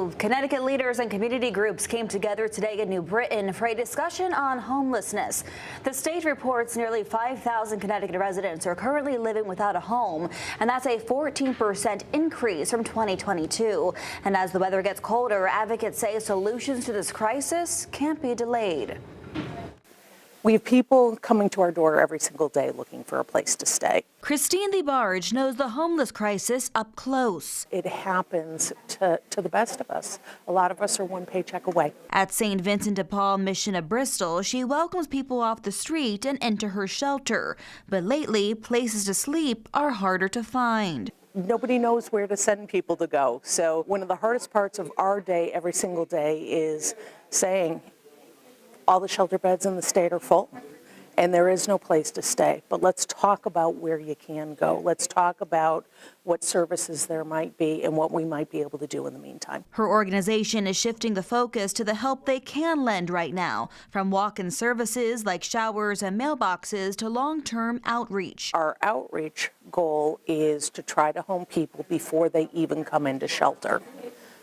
move. Connecticut leaders and community groups came together today in New Britain for a discussion on homelessness. The state reports nearly 5,000 Connecticut residents are currently living without a home, and that's a 14% increase from 2022. And as the weather gets colder, advocates say solutions to this crisis can't be delayed. We have people coming to our door every single day looking for a place to stay. Christine DeBarge knows the homeless crisis up close. It happens to the best of us. A lot of us are one paycheck away. At St. Vincent de Paul Mission of Bristol, she welcomes people off the street and into her shelter. But lately, places to sleep are harder to find. Nobody knows where to send people to go. So one of the hardest parts of our day every single day is saying, all the shelter beds in the state are full, and there is no place to stay. But let's talk about where you can go. Let's talk about what services there might be and what we might be able to do in the meantime. Her organization is shifting the focus to the help they can lend right now, from walk-in services like showers and mailboxes to long-term outreach. Our outreach goal is to try to home people before they even come into shelter,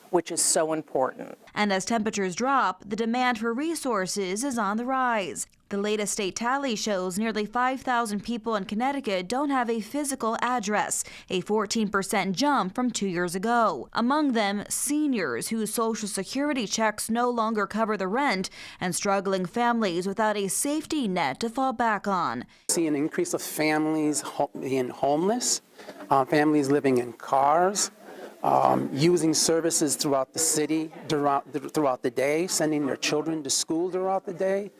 which is so important. And as temperatures drop, the demand for resources is on the rise. The latest state tally shows nearly 5,000 people in Connecticut don't have a physical address, a 14% jump from 2 years ago. Among them, seniors whose Social Security checks no longer cover the rent, and struggling families without a safety net to fall back on. See an increase of families being homeless, families living in cars, using services throughout the city, throughout the day, sending their children to school throughout the day,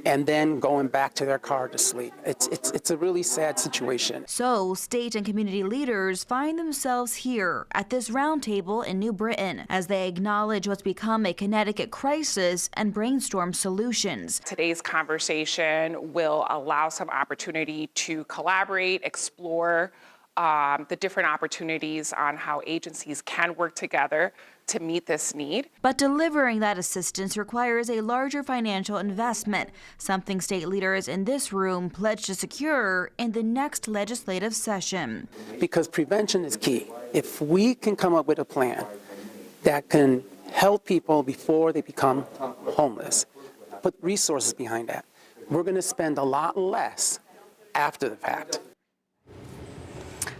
and then going back to their car to sleep. It's a really sad situation. So state and community leaders find themselves here at this roundtable in New Britain as they acknowledge what's become a Connecticut crisis and brainstorm solutions. Today's conversation will allow some opportunity to collaborate, explore the different opportunities on how agencies can work together to meet this need. But delivering that assistance requires a larger financial investment, something state leaders in this room pledge to secure in the next legislative session. Because prevention is key. If we can come up with a plan that can help people before they become homeless, put resources behind that, we're going to spend a lot less after the fact.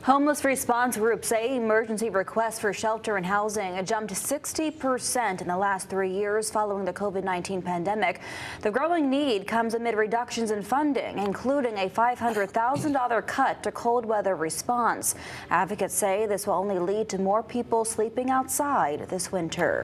Homeless response groups say emergency requests for shelter and housing jumped 60% in the last 3 years following the COVID-19 pandemic. The growing need comes amid reductions in funding, including a $500,000 cut to cold weather response. Advocates say this will only lead to more people sleeping outside this winter.